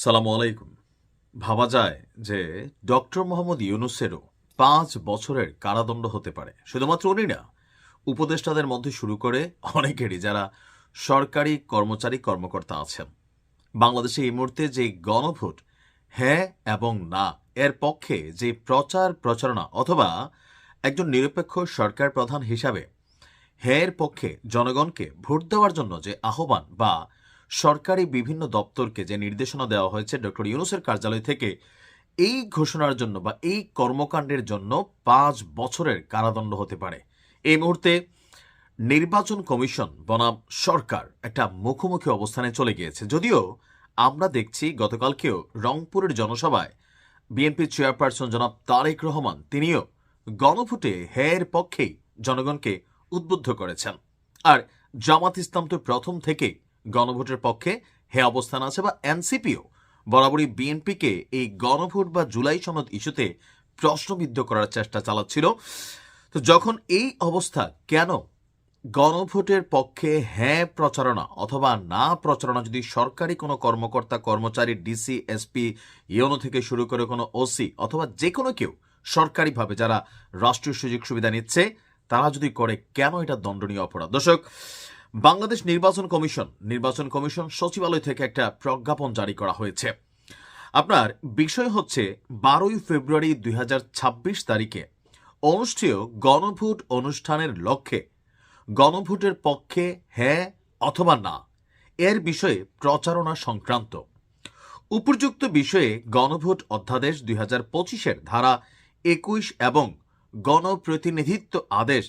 সালামু আলাইকুম। ভাবা যায় যে ডক্টর মোহাম্মদ ইউনূসেরও ৫ বছরের কারাদণ্ড হতে পারে। শুধুমাত্র উনি না, উপদেষ্টাদের মধ্যে শুরু করে অনেকেরই, যারা সরকারি কর্মচারী কর্মকর্তা আছেন। বাংলাদেশে এই মুহূর্তে যে গণভোট হ্যাঁ এবং না এর পক্ষে যে প্রচার প্রচারণা, অথবা একজন নিরপেক্ষ সরকার প্রধান হিসাবে হ্যাঁ এর পক্ষে জনগণকে ভোট দেওয়ার জন্য যে আহ্বান বা সরকারি বিভিন্ন দপ্তরকে যে নির্দেশনা দেওয়া হয়েছে ডক্টর ইউনূসের কার্যালয় থেকে, এই ঘোষণার জন্য বা এই কর্মকাণ্ডের জন্য ৫ বছরের কারাদণ্ড হতে পারে। এই মুহূর্তে নির্বাচন কমিশন বনাম সরকার একটা মুখোমুখি অবস্থানে চলে গিয়েছে। যদিও আমরা দেখছি গতকালকেও রংপুরের জনসভায় বিএনপি চেয়ারপারসন জনাব তারেক রহমান তিনিও গণভোটে হ্যাঁর পক্ষেই জনগণকে উদ্বুদ্ধ করেছেন। আর জামাত ইসলাম তো প্রথম থেকেই গণভোটের পক্ষে হ্যাঁ অবস্থান আছে, বা এনসিপিও বরাবরই বিএনপিকে এই গণভোট বা জুলাই সনদ ইস্যুতে প্রশ্নবিদ্ধ করার চেষ্টা চালাচ্ছিল। তো যখন এই অবস্থা, কেন গণভোটের পক্ষে হ্যাঁ প্রচারণা অথবা না প্রচারণা যদি সরকারি কোনো কর্মকর্তা কর্মচারী, ডিসি, এসপি, ইউনো থেকে শুরু করে কোনো ওসি অথবা যে কোনো কেউ সরকারিভাবে যারা রাষ্ট্রীয় সুযোগ সুবিধা নিচ্ছে, তারা যদি করে, কেন এটা দণ্ডনীয় অপরাধ? দর্শক, বাংলাদেশ নির্বাচন কমিশন সচিবালয় থেকে একটা প্রজ্ঞাপন জারি করা হয়েছে। আপনার বিষয় হচ্ছে ১২ই ফেব্রুয়ারি ২০২৬ তারিখে অনুষ্ঠেয় গণভোট অনুষ্ঠানের লক্ষ্যে গণভোটের পক্ষে হ্যাঁ অথবা না এর বিষয়ে প্রচারণা সংক্রান্ত উপযুক্ত বিষয়ে গণভোট অধ্যাদেশ ২০২৫-এর ধারা ২১ এবং গণপ্রতিনিধিত্ব আদেশ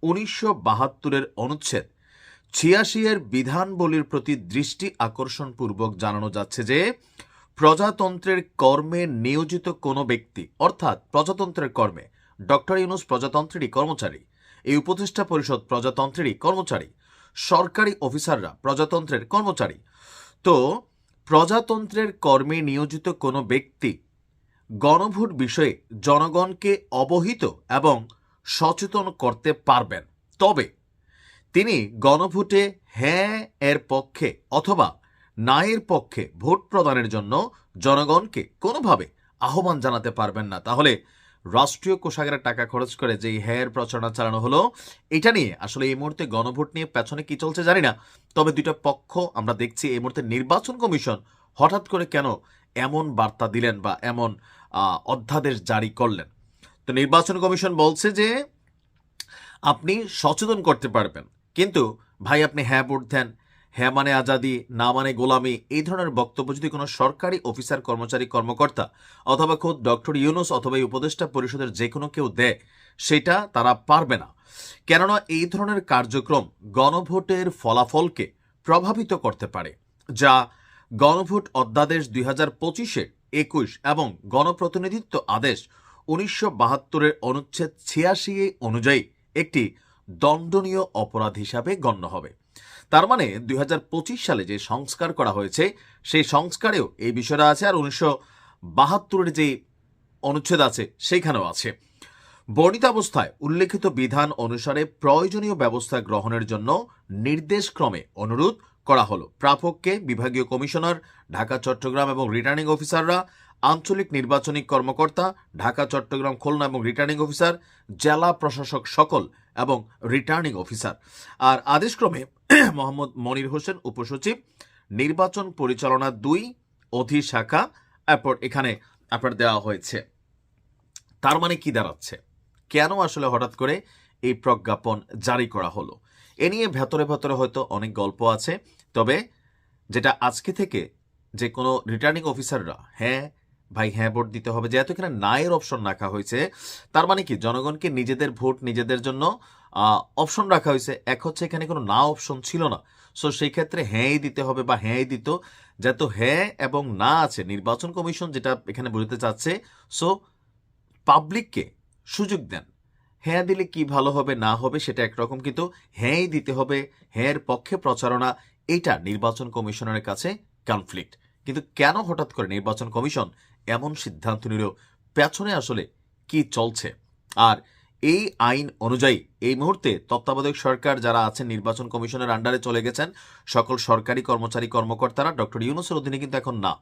১৯৭২-এর অনুচ্ছেদ ৮৬-এর বিধানবলীর প্রতি দৃষ্টি আকর্ষণপূর্বক জানানো যাচ্ছে যে প্রজাতন্ত্রের কর্মে নিয়োজিত কোনো ব্যক্তি, অর্থাৎ প্রজাতন্ত্রের কর্মে ডক্টর ইউনূস প্রজাতন্ত্রেরই কর্মচারী, এই উপদেষ্টা পরিষদ প্রজাতন্ত্রেরই কর্মচারী, সরকারি অফিসাররা প্রজাতন্ত্রের কর্মচারী। তো প্রজাতন্ত্রের কর্মে নিয়োজিত কোনো ব্যক্তি গণভোট বিষয়ে জনগণকে অবহিত এবং সচেতন করতে পারবেন, তবে তিনি গণভোটে হ্যাঁ এর পক্ষে অথবা না এর পক্ষে ভোট প্রদানের জন্য জনগণকে কোনোভাবে আহ্বান জানাতে পারবেন না। তাহলে রাষ্ট্রীয় কোষাগারের টাকা খরচ করে যে হ্যাঁ প্রচারণা চালানো হলো, এটা নিয়ে আসলে এই মুহূর্তে গণভোট নিয়ে পেছনে কি চলছে জানি না, তবে দুইটা পক্ষ আমরা দেখছি এই মুহূর্তে নির্বাচন কমিশন হঠাৎ করে কেন এমন বার্তা দিলেন বা এমন অধ্যাদেশ জারি করলেন। তো নির্বাচন কমিশন বলছে যে আপনি সচেতন করতে পারবেন, কিন্তু ভাই আপনি হ্যাঁ ভোট দেন, হ্যাঁ মানে আজাদি, না মানে গোলামি, এই ধরনের বক্তব্য যদি কোনো সরকারি অফিসার কর্মচারী কর্মকর্তা অথবা খোদ ডক্টর ইউনূস অথবা এই উপদেষ্টা পরিষদের যে কোনো কেউ দেয়, সেটা তারা পারবে না। কেননা এই ধরনের কার্যক্রম গণভোটের ফলাফলকে প্রভাবিত করতে পারে, যা গণভোট অধ্যাদেশ ২০২৫-এর ২১ এবং গণপ্রতিনিধিত্ব আদেশ ১৯৭২-এর অনুচ্ছেদ ৮৬ অনুযায়ী একটি দণ্ডনীয় অপরাধ হিসাবে গণ্য হবে। তার মানে ২০২৫ সালে যে সংস্কার করা হয়েছে, সেই সংস্কারেও এই বিষয়টা আছে, আর ১৯৭২-এর যে অনুচ্ছেদ আছে সেইখানেও আছে। বর্ণিত অবস্থায় উল্লেখিত বিধান অনুসারে প্রয়োজনীয় ব্যবস্থা গ্রহণের জন্য নির্দেশক্রমে অনুরোধ করা হলো প্রাপককে বিভাগীয় কমিশনার, ঢাকা, চট্টগ্রাম এবং রিটার্নিং অফিসাররা, আঞ্চলিক নির্বাচনী কর্মকর্তা, ঢাকা, চট্টগ্রাম, খুলনা এবং রিটার্নিং অফিসার, জেলা প্রশাসক সকল এবং রিটার্নিং অফিসার। আর আদেশক্রমে মোহাম্মদ মনির হোসেন উপসচিব, নির্বাচন পরিচালনা ২ অধিশাখা, এরপর এখানে আপনার দেওয়া হয়েছে। তার মানে কি দাঁড়াচ্ছে, কেন আসলে হঠাৎ করে এই প্রজ্ঞাপন জারি করা হলো? এ নিয়ে ভেতরে ভেতরে হয়তো অনেক গল্প আছে, তবে যেটা আজকে থেকে যে কোনো রিটার্নিং অফিসাররা হ্যাঁ ভাই হ্যাঁ ভোট দিতে হবে, যেহেতু এখানে নায়ের অপশন রাখা হয়েছে, তার মানে কি জনগণকে নিজেদের ভোট নিজেদের জন্য অপশন রাখা হয়েছে। এক হচ্ছে এখানে কোনো না অপশন ছিল না, সো সেই ক্ষেত্রে হ্যাঁই দিতে হবে বা হ্যাঁই দিত, যেহেতু হ্যাঁ এবং না আছে, নির্বাচন কমিশন যেটা এখানে বলতে চাচ্ছে, সো পাবলিককে সুযোগ দেন। হ্যাঁ দিলে কি ভালো হবে না হবে সেটা একরকম, কিন্তু হ্যাঁই দিতে হবে, হ্যাঁর পক্ষে প্রচারণা, এটা নির্বাচন কমিশনের কাছে কনফ্লিক্ট। কিন্তু কেন হঠাৎ করে নির্বাচন কমিশন এমন সিদ্ধান্ত নিল, পেছনে আসলে কি চলছে? আর এই আইন অনুযায়ী এই মুহূর্তে তত্ত্বাবধায়ক সরকার যারা আছেন নির্বাচন কমিশনের আন্ডারে চলে গেছেন, সকল সরকারি কর্মচারী কর্মকর্তারা ডক্টর ইউনূসের অধীনে কিন্তু এখন না,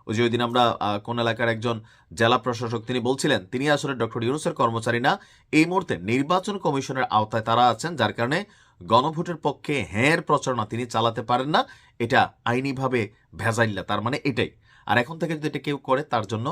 ওই যে ওই দিন আমরা কোন এলাকার একজন জেলা প্রশাসক তিনি বলছিলেন তিনি আসলে ডক্টর ইউনূসের কর্মচারী না, এই মুহূর্তে নির্বাচন কমিশনের আওতায় তারা আছেন, যার কারণে গণভোটের পক্ষে হ্যাঁর প্রচারণা তিনি চালাতে পারেন না। এটা আইনিভাবে ভেজাইল্লা, তার মানে এটাই। আর এখন থেকে যদি এটা কেউ করে তার জন্য